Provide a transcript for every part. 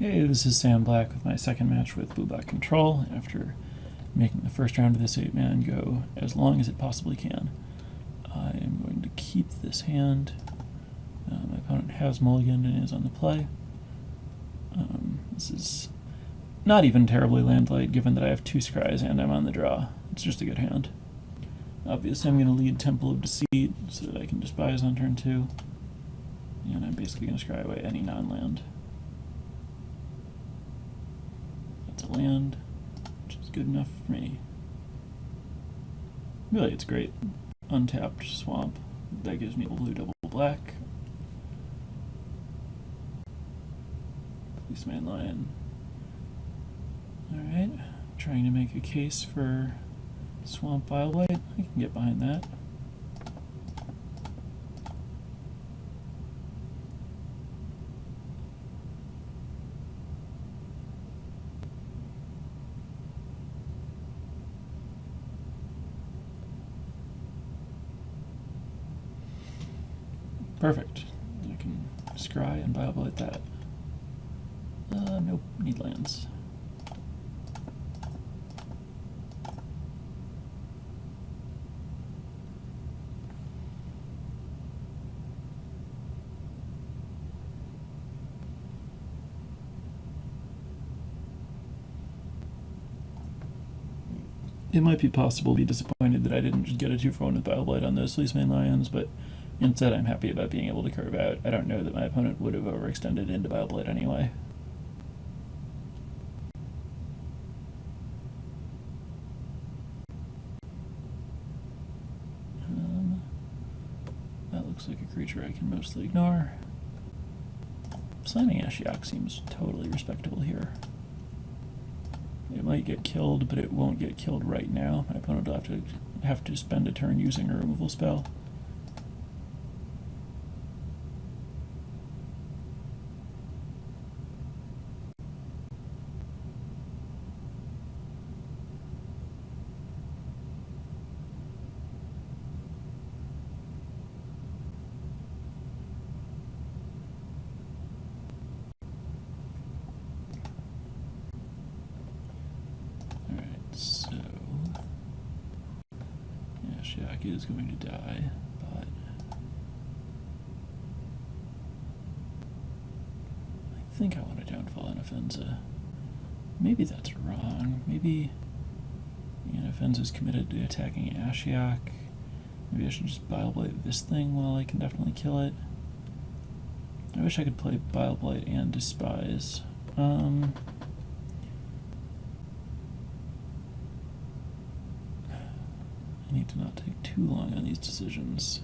Hey, this is Sam Black with my second match with Blue Black Control after making the first round of this 8-man go as long as it possibly can. I am going to keep this hand. My opponent has mulliganed and is on the play. This is not even terribly land-light given that I have 2 scries and I'm on the draw. It's just a good hand. Obviously I'm going to lead Temple of Deceit so that I can despise on turn 2. And I'm basically going to scry away any non-land. That's a land, which is good enough for me. Really, it's great. Untapped swamp. That gives me blue, double black. Policeman Lion. Alright, trying to make a case for Swamp Vileblight. I can get behind that. Perfect. I can scry and Vileblight that. Nope, need lands. It might be possible to be disappointed that I didn't just get a 2-for-1 with Vileblight on those Policeman Lions, but instead I'm happy about being able to curve out. I don't know that my opponent would have overextended into Vileblight anyway. That looks like a creature I can mostly ignore. Slamming Ashiok seems totally respectable here. It might get killed, but it won't get killed right now. My opponent will have to spend a turn using a removal spell. Ashiok is going to die, but I think I want to downfall Anafenza. Maybe that's wrong. Maybe Anafenza's committed to attacking Ashiok. Maybe I should just Vileblight this thing while I can definitely kill it. I wish I could play Vileblight and Despise. I need to not take too long on these decisions.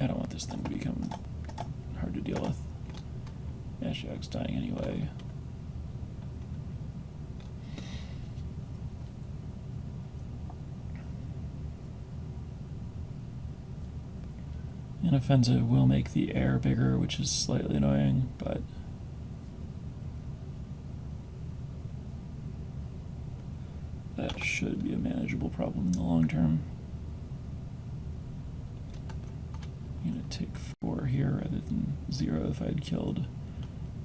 I don't want this thing to become hard to deal with. Ashiok's dying anyway. Anafenza will make the air bigger, which is slightly annoying, but that should be a manageable problem in the long term. I'm going to take 4 here rather than 0 if I had killed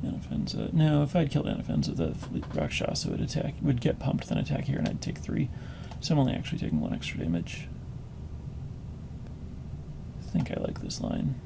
Anafenza. No, if I had killed Anafenza, the Rakshasa would get pumped, then attack here, and I'd take 3. So I'm only actually taking 1 extra damage. I think I like this line.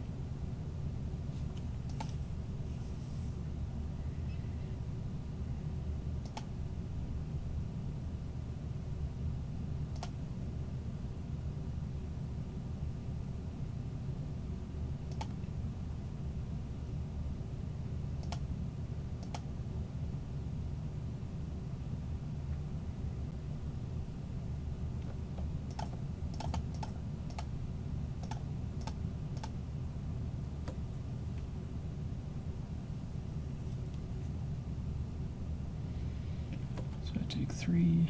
Take 3.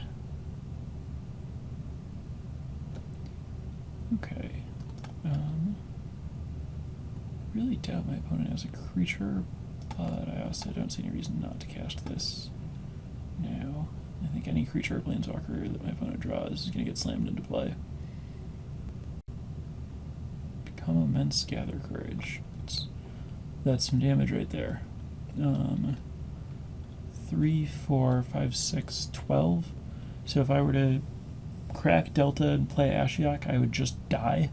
Okay. Really doubt my opponent has a creature, but I also don't see any reason not to cast this now. I think any creature or planeswalker that my opponent draws is going to get slammed into play. immense gather courage. That's some damage right there. 3, 4, 5, 6, 12. So if I were to crack Delta and play Ashiok, I would just die.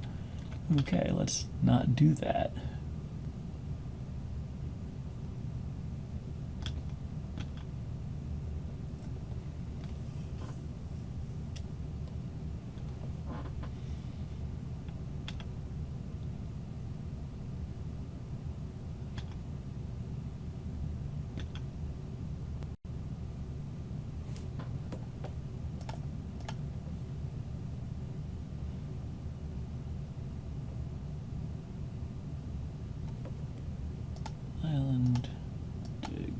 Okay, let's not do that. Island dig.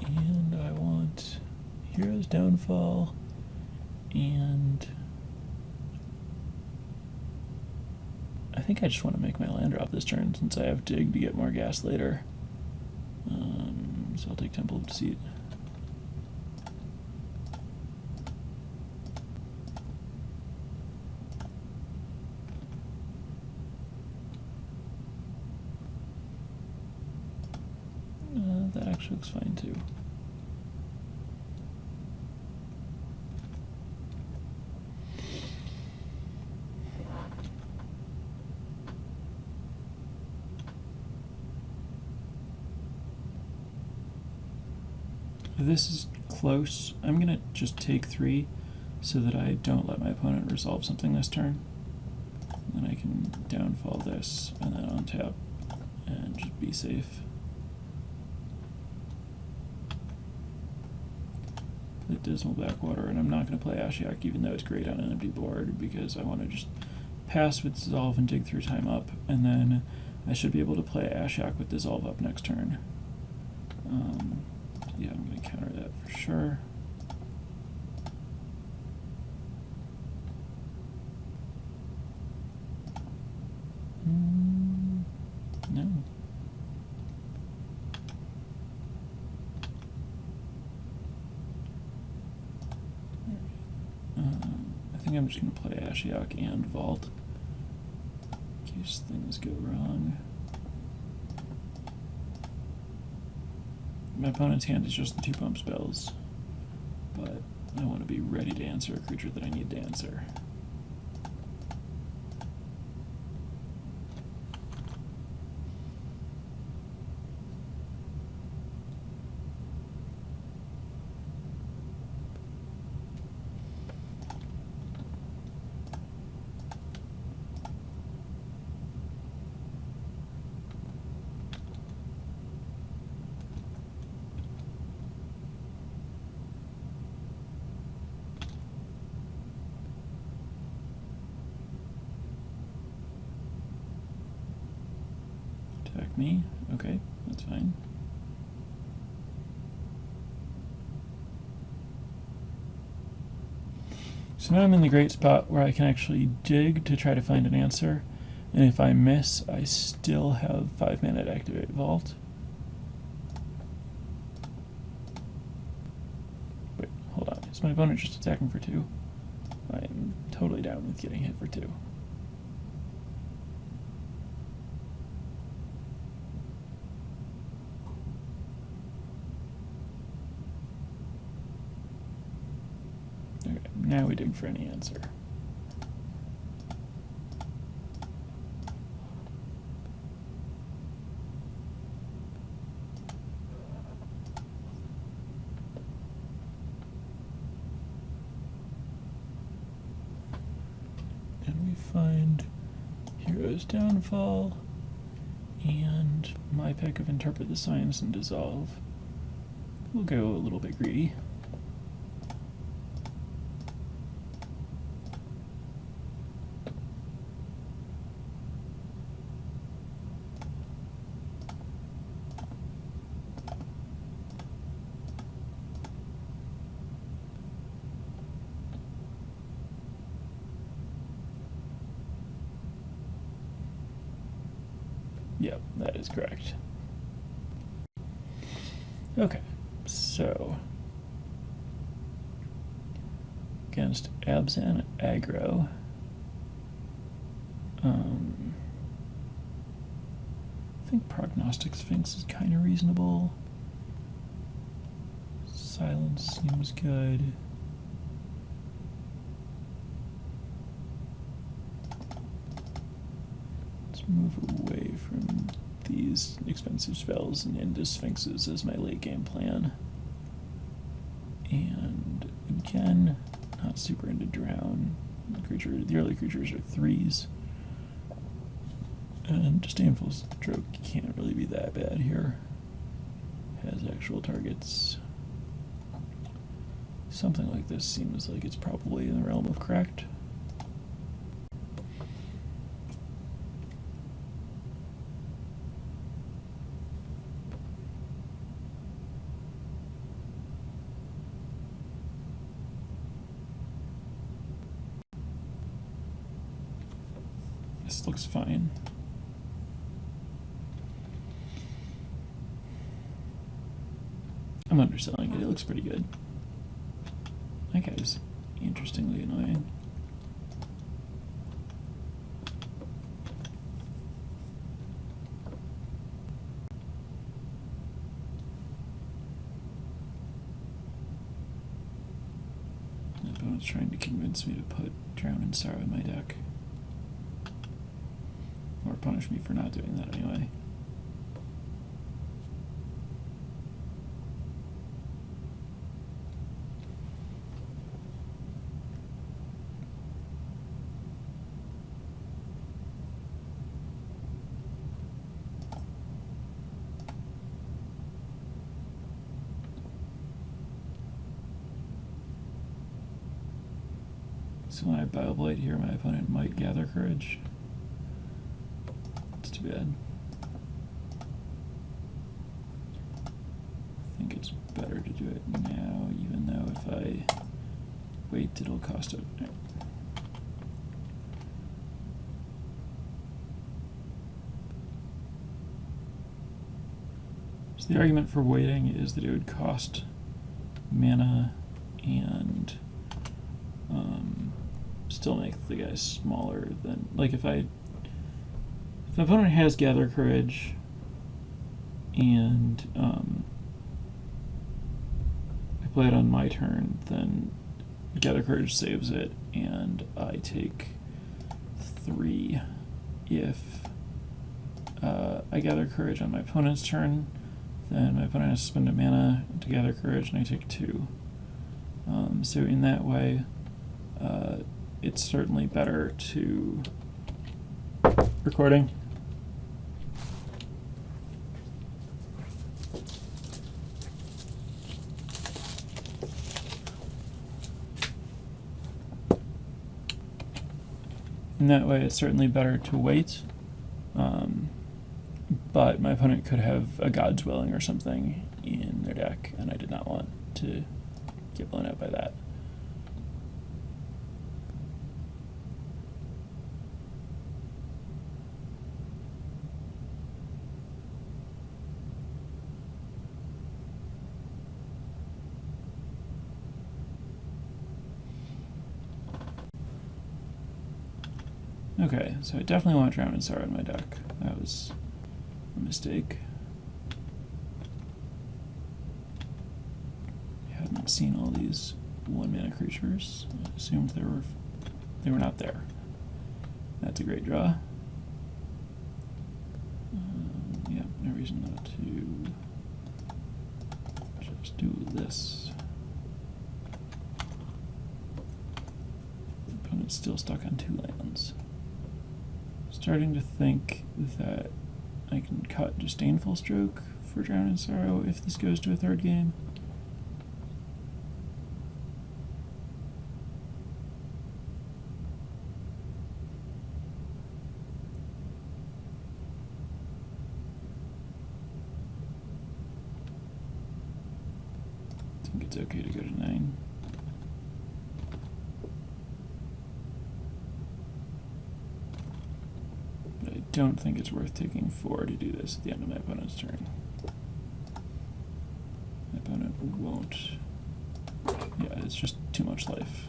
And I want Hero's Downfall and I think I just want to make my land drop this turn since I have dig to get more gas later. So I'll take Temple of Deceit. That actually looks fine too. If this is close, I'm gonna just take 3 so that I don't let my opponent resolve something this turn. And then I can downfall this and then untap and just be safe. The Dismal Backwater, and I'm not going to play Ashiok even though it's great on an empty board because I want to just pass with Dissolve and dig through time up, and then I should be able to play Ashiok with Dissolve up next turn. Yeah, I'm going to counter that for sure. No. I think I'm just going to play Ashiok and Vault in case things go wrong. My opponent's hand is just the 2 pump spells, but I want to be ready to answer a creature that I need to answer. Attack me? Okay, that's fine. So now I'm in the great spot where I can actually dig to try to find an answer, and if I miss, I still have 5 mana to activate Vault. Wait, hold on. Is my opponent just attacking for 2? I'm totally down with getting hit for 2. Okay, now we dig for any answer. And we find Hero's Downfall and my pick of Interpret the Signs and Dissolve. We'll go a little bit greedy. Yep, that is correct. Okay, so against Abzan aggro, I think Prognostic Sphinx is kind of reasonable. Silence seems good. Let's move away from these expensive spells and into Sphinxes as my late game plan. And again, not super into Drown. The early creatures are 3s. And Disdainful Stroke can't really be that bad here. Has actual targets. Something like this seems like it's probably in the realm of correct. This looks fine. I'm underselling it. It looks pretty good. That guy's interestingly annoying. My opponent's trying to convince me to put Drown in Sorrow in my deck. Or punish me for not doing that anyway. So when I Bioblight here, my opponent might gather Courage. It's too bad. I think it's better to do it now, even though if I wait, it'll cost it. So the argument for waiting is that it would cost mana and still make the guy smaller than, like, if my opponent has Gather Courage and I play it on my turn, then Gather Courage saves it and I take 3. If I Gather Courage on my opponent's turn, then my opponent has to spend a mana to Gather Courage and I take 2. So in that way, it's certainly better to... Recording. In that way, it's certainly better to wait, but my opponent could have a God's Willing or something in their deck, and I did not want to get blown out by that. Okay, so I definitely want Drown in Sorrow in my deck. That was a mistake. I hadn't seen all these 1-mana creatures. I assumed they were not there. That's a great draw. Yeah, no reason not to just do this. The opponent's still stuck on 2 lands. Starting to think that I can cut Disdainful Stroke for Drown in Sorrow if this goes to a 3rd game. I think it's okay to go to 9. Don't think it's worth taking 4 to do this at the end of my opponent's turn. won't. Yeah, it's just too much life.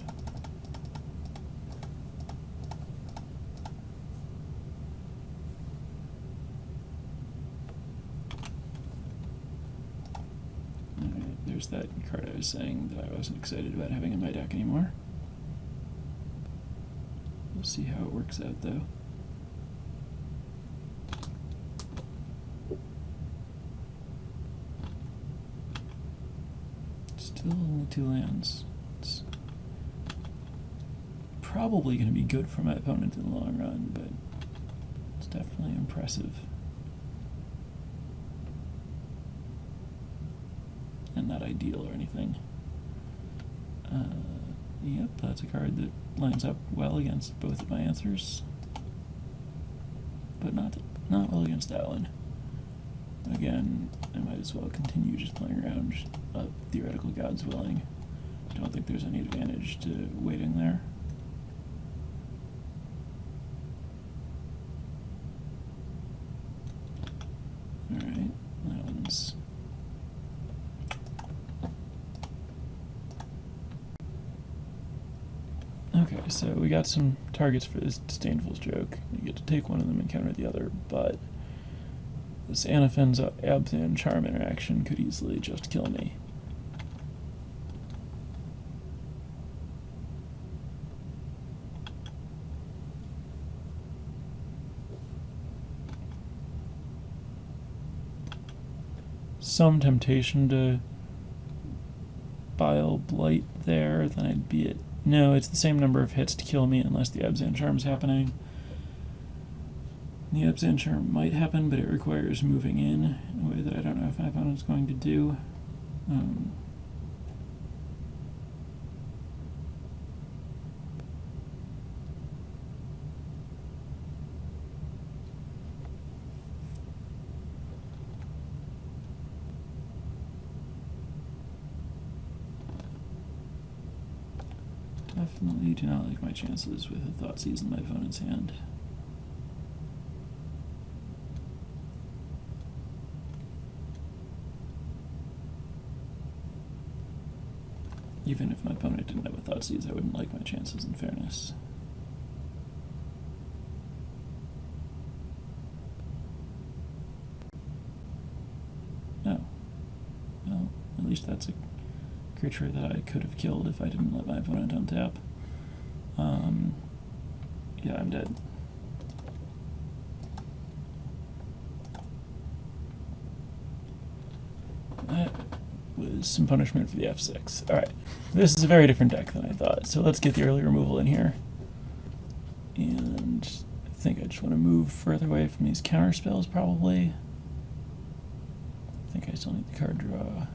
Alright, there's that card I was saying that I wasn't excited about having in my deck anymore. We'll see how it works out though. Still only 2 lands. It's probably going to be good for my opponent in the long run, but it's definitely impressive. And not ideal or anything. Yep, that's a card that lines up well against both of my answers, but not well against that one. Again, I might as well continue just playing around theoretical God's Willing. Don't think there's any advantage to waiting there. Alright, that one's... Okay, so we got some targets for this Disdainful Stroke. You get to take one of them and counter the other, but this Anafen's Abzan Charm interaction could easily just kill me. Some temptation to Bile Blight there, then I'd be at... No, it's the same number of hits to kill me unless the Abzan Charm's happening. The Abzan Charm might happen, but it requires moving in a way that I don't know if my opponent's going to do. Definitely do not like my chances with a Thoughtseize in my opponent's hand. Even if my opponent didn't have a Thoughtseize, I wouldn't like my chances, in fairness. Oh. Well, at least that's a creature that I could have killed if I didn't let my opponent untap. Yeah, I'm dead. That was some punishment for the F6. Alright, this is a very different deck than I thought, so let's get the early removal in here. And I think I just want to move further away from these counter spells, probably. I think I still need the card draw.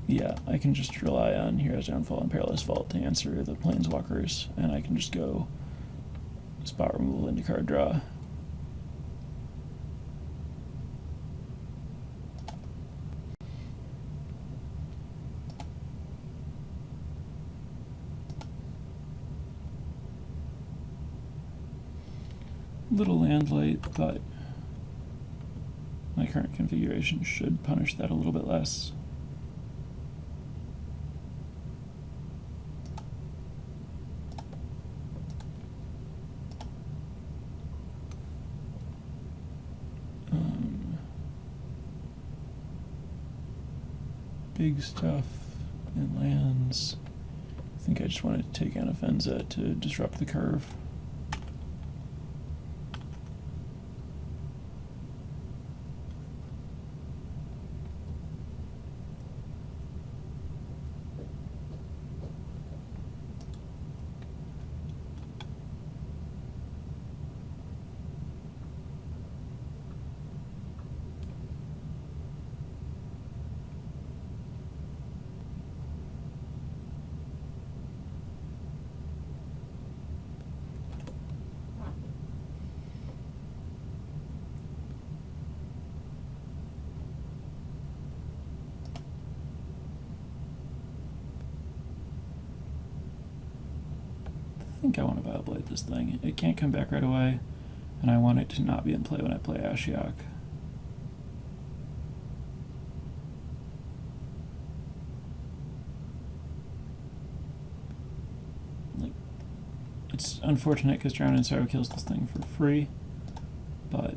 Yeah, I can just rely on Hero's Downfall and Perilous Vault to answer the Planeswalkers, and I can just go spot removal into card draw. Little land light, but my current configuration should punish that a little bit less. Big stuff in lands. I think I just want to take Anafenza to disrupt the curve. I think I want to Bile Blight this thing. It can't come back right away, and I want it to not be in play when I play Ashiok. It's unfortunate because Drown in Sorrow kills this thing for free, but,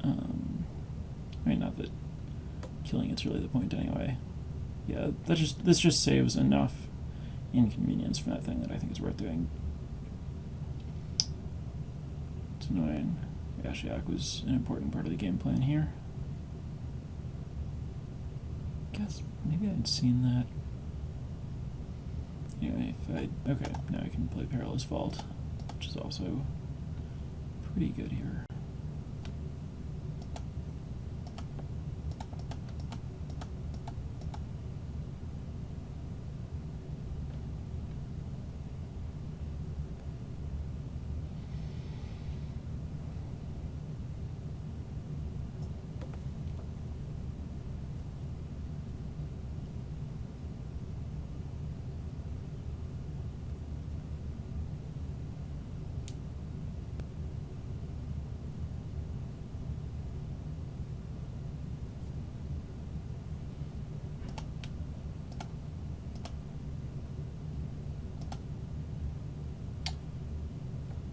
I mean, not that killing it's really the point anyway. Yeah, this just saves enough inconvenience from that thing that I think is worth doing. It's annoying. Ashiok was an important part of the game plan here. Guess maybe I'd seen that. Anyway, okay, now I can play Perilous Vault, which is also pretty good here.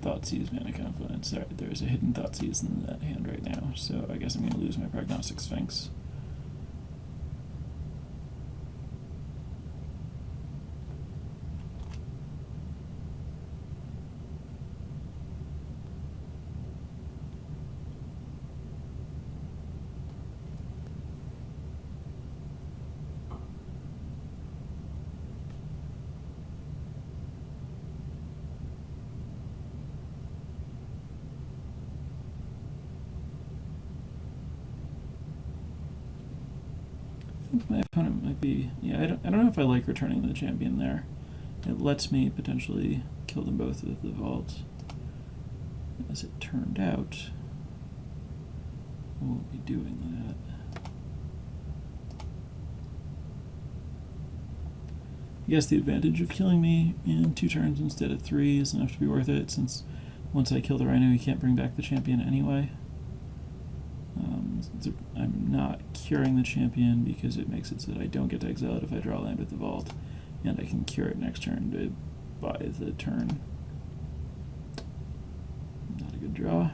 Thoughtseize, Mana Confluence. Alright, there's a hidden Thoughtseize in that hand right now, so I guess I'm going to lose my Prognostic Sphinx. I think my opponent might be... Yeah, I don't know if I like returning the champion there. It lets me potentially kill them both with the vault. As it turned out, I won't be doing that. I guess the advantage of killing me in 2 turns instead of 3 is enough to be worth it, since once I kill the Rhino, you can't bring back the champion anyway. I'm not curing the champion because it makes it so that I don't get to exile it if I draw land with the vault, and I can cure it next turn to buy the turn. Not a good draw.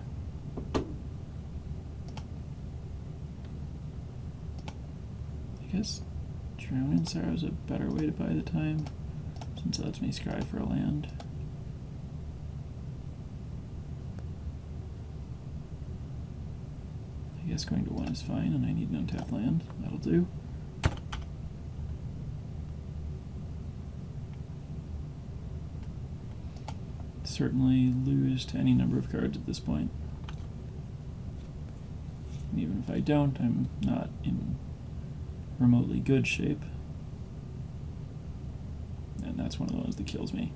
I guess Drown in Sorrow is a better way to buy the time, since it lets me scry for a land. I guess going to 1 is fine, and I need an untapped land. That'll do. Certainly lose to any number of cards at this point. And even if I don't, I'm not in remotely good shape. And that's one of the ones that kills me.